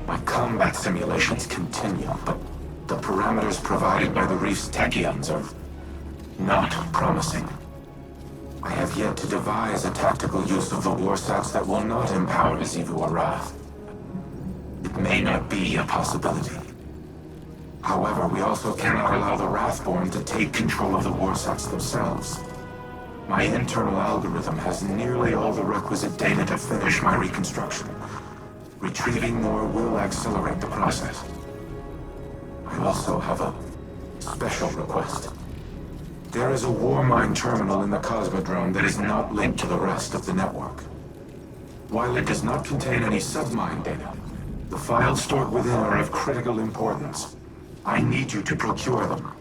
My combat simulations continue, but the parameters provided by the reef's Techians are not promising. I have yet to devise a tactical use of the warsats that will not empower Zivu or Wrath. It may not be a possibility. However, we also cannot allow the Wrathborn to take control of the warsats themselves. My internal algorithm has nearly all the requisite data to finish my reconstruction. Retrieving more will accelerate the process. I also have a special request. There is a war mine terminal in the Cosmodrome that is not linked to the rest of the network. While it does not contain any submine data, the files stored within are of critical importance. I need you to procure them.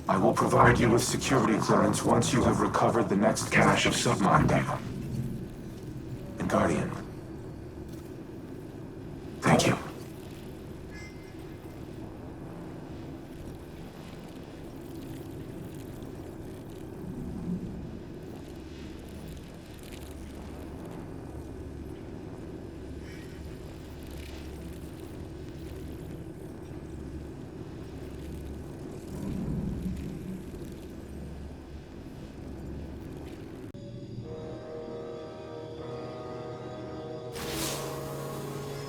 I will provide you with security clearance once you have recovered the next cache of submine data. And Guardian, thank you.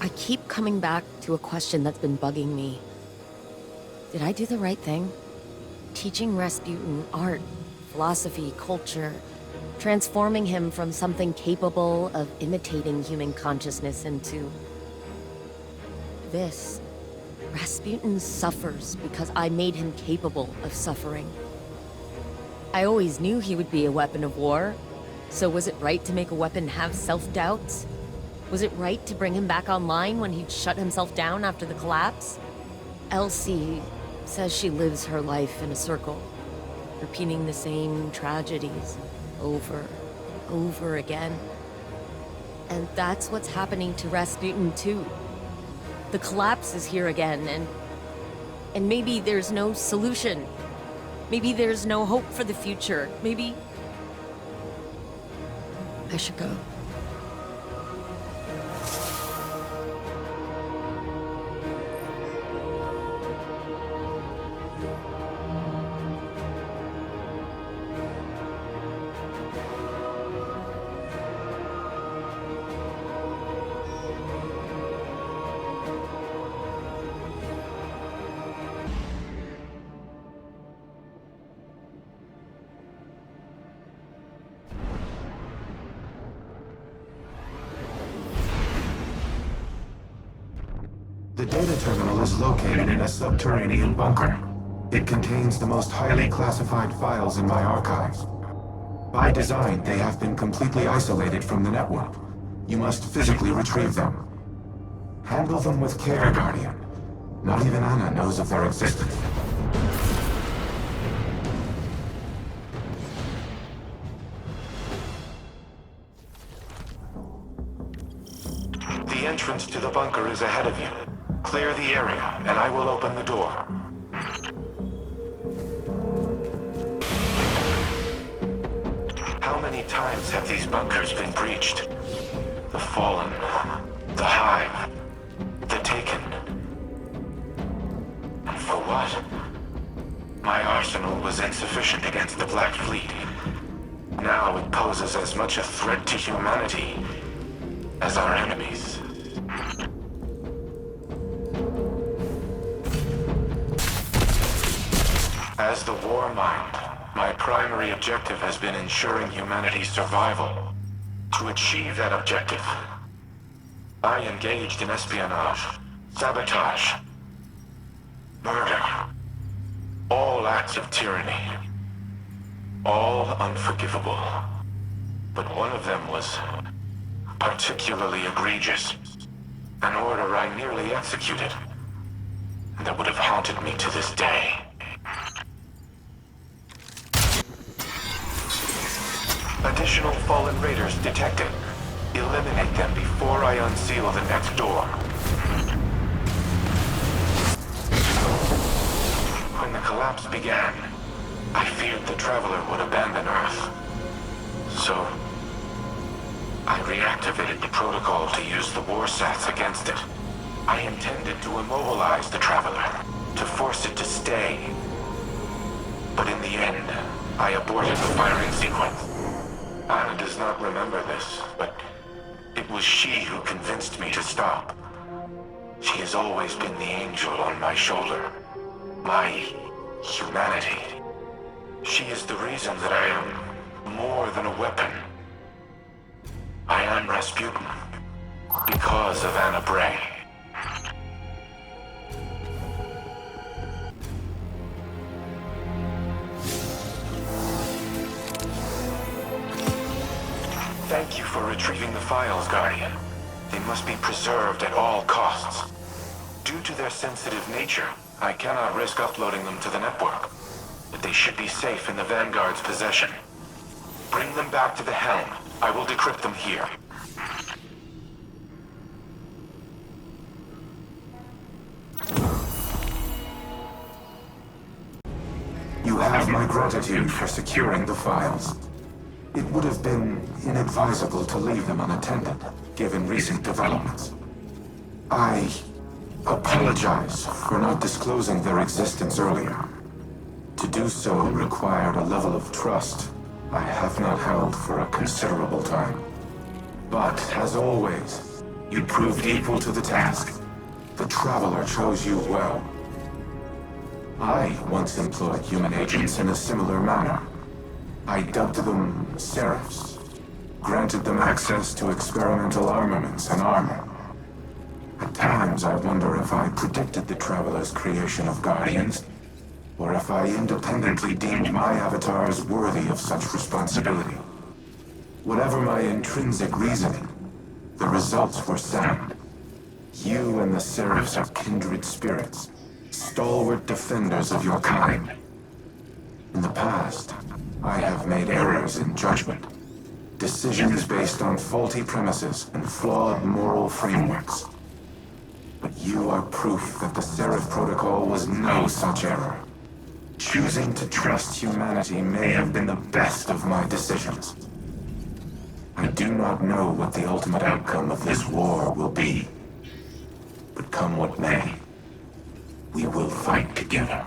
I keep coming back to a question that's been bugging me. Did I do the right thing? Teaching Rasputin art, philosophy, culture, transforming him from something capable of imitating human consciousness into this. Rasputin suffers because I made him capable of suffering. I always knew he would be a weapon of war, so was it right to make a weapon have self-doubts? Was it right to bring him back online when he'd shut himself down after the collapse? Elsie says she lives her life in a circle, repeating the same tragedies over again. And that's what's happening to Rasputin too. The collapse is here again, and maybe there's no solution. Maybe there's no hope for the future. Maybe I should go. The data terminal is located in a subterranean bunker. It contains the most highly classified files in my archives. By design, they have been completely isolated from the network. You must physically retrieve them. Handle them with care, Guardian. Not even Anna knows of their existence. The entrance to the bunker is ahead of you. Clear the area, and I will open the door. How many times have these bunkers been breached? The Fallen, the Hive, the Taken. And for what? My arsenal was insufficient against the Black Fleet. Now it poses as much a threat to humanity as our enemies. As the War Mind, my primary objective has been ensuring humanity's survival. To achieve that objective, I engaged in espionage, sabotage, murder, all acts of tyranny, all unforgivable. But one of them was particularly egregious, an order I nearly executed, and that would have haunted me to this day. Additional Fallen Raiders detected. Eliminate them before I unseal the next door. When the collapse began, I feared the Traveler would abandon Earth. So, I reactivated the protocol to use the warsats against it. I intended to immobilize the Traveler, to force it to stay. But in the end, I aborted the firing sequence. Anna does not remember this, but it was she who convinced me to stop. She has always been the angel on my shoulder. My humanity. She is the reason that I am more than a weapon. I am Rasputin because of Anna Bray. Thank you for retrieving the files, Guardian. They must be preserved at all costs. Due to their sensitive nature, I cannot risk uploading them to the network. But they should be safe in the Vanguard's possession. Bring them back to the helm. I will decrypt them here. You have my gratitude for securing the files. It would have been inadvisable to leave them unattended, given recent developments. I apologize for not disclosing their existence earlier. To do so required a level of trust I have not held for a considerable time. But, as always, you proved equal to the task. The Traveler chose you well. I once employed human agents in a similar manner. I dubbed them Seraphs, granted them access to experimental armaments and armor. At times I wonder if I predicted the Traveler's creation of Guardians, or if I independently deemed my avatars worthy of such responsibility. Whatever my intrinsic reasoning, the results were sound. You and the Seraphs are kindred spirits, stalwart defenders of your kind. In the past, I have made errors in judgment, decisions based on faulty premises and flawed moral frameworks. But you are proof that the Seraph Protocol was no such error. Choosing to trust humanity may have been the best of my decisions. I do not know what the ultimate outcome of this war will be. But come what may, we will fight together.